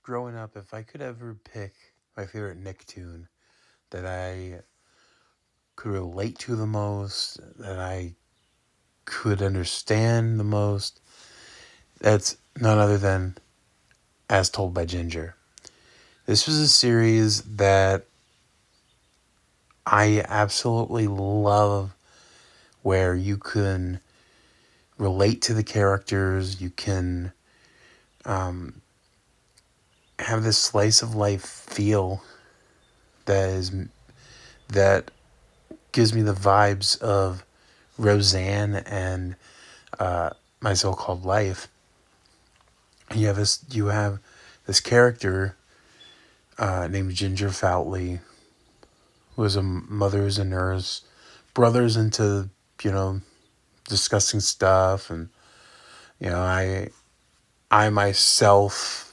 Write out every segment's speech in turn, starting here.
growing up, if I could ever pick my favorite Nicktoon that I could relate to the most, that I could understand the most, that's none other than As Told by Ginger. This was a series that I absolutely love, where you can relate to the characters, you can have this slice of life feel that is that gives me the vibes of Roseanne and My So-Called Life. You have this character named Ginger Foutley, who is a mother, who's a nurse, brothers into you know discussing stuff, and I myself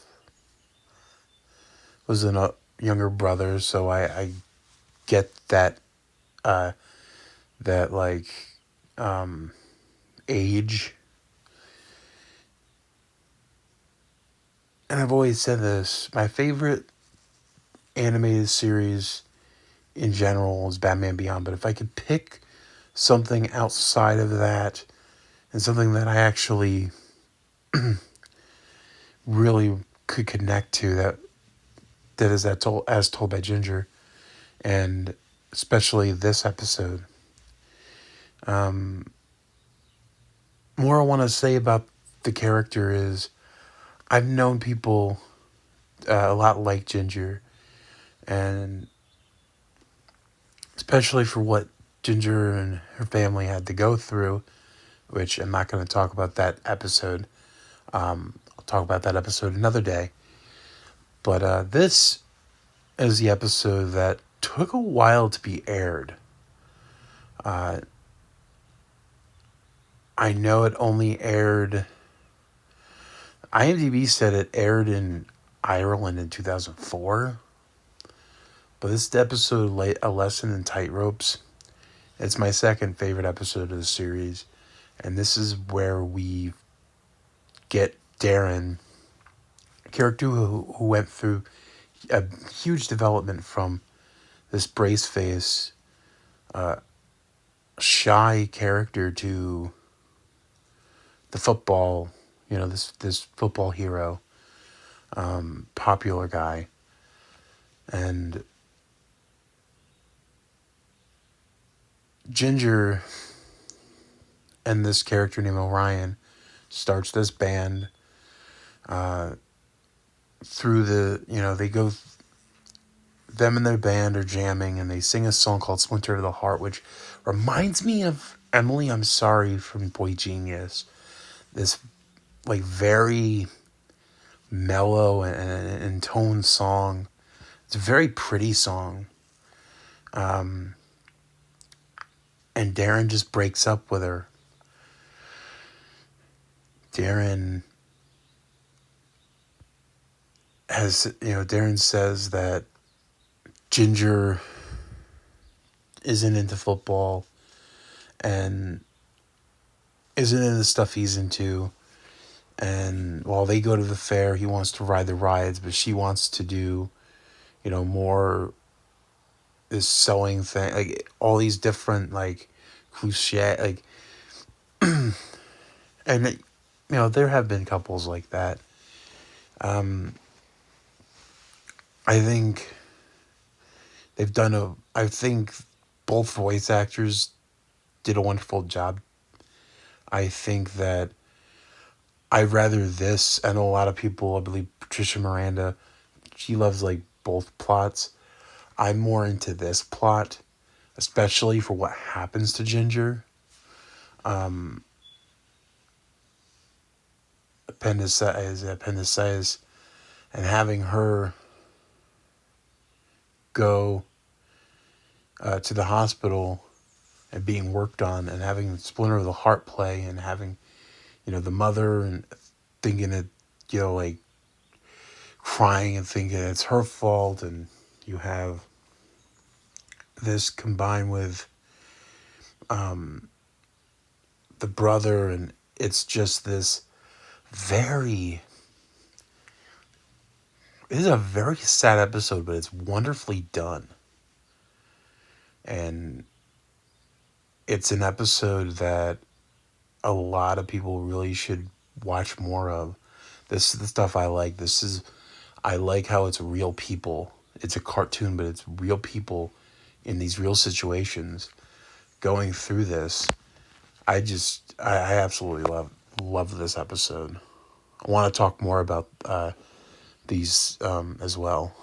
was a younger brother, so I get uh, that like age. And I've always said this: my favorite animated series in general is Batman Beyond. But if I could pick something outside of that, and something that I actually really could connect to, that is as told by Ginger, and especially this episode. More I want to say about the character is I've known people a lot like Ginger, and especially for what Ginger and her family had to go through, which I'm not going to talk about that episode. I'll talk about that episode another day. But this is the episode that took a while to be aired. Uh, I know it only aired. IMDb said it aired in Ireland in 2004. But this episode, A Lesson in Tightropes, it's my second favorite episode of the series. And this is where we get Darren, a character who went through a huge development from this brace face, shy character to the football, this football hero, popular guy. And Ginger and this character named Orion starts this band through they go, them and their band are jamming and they sing a song called Splinter to the Heart, which reminds me of Emily I'm Sorry from Boy Genius. This like very mellow and toned song. It's a very pretty song. And Darren just breaks up with her. Darren Darren says that Ginger isn't into football and isn't into the stuff he's into. And while they go to the fair, he wants to ride the rides, but she wants to do, more this sewing thing, like all these different like cliche, like, and there have been couples like that. I think I think both voice actors did a wonderful job. I think that I'd rather this. I know a lot of people, I believe Patricia Miranda, she loves like both plots. I'm more into this plot, especially for what happens to Ginger. Appendicitis, and having her go to the hospital and being worked on, and having the splinter of the heart play, and having the mother and thinking it, like crying and thinking it's her fault, and you have this combined with the brother, and it's just this very, it is a very sad episode, but it's wonderfully done. And it's an episode that a lot of people really should watch more of. This is the stuff I like. I like how it's real people. It's a cartoon, but it's real people in these real situations going through this. I absolutely love this episode. I want to talk more about these as well.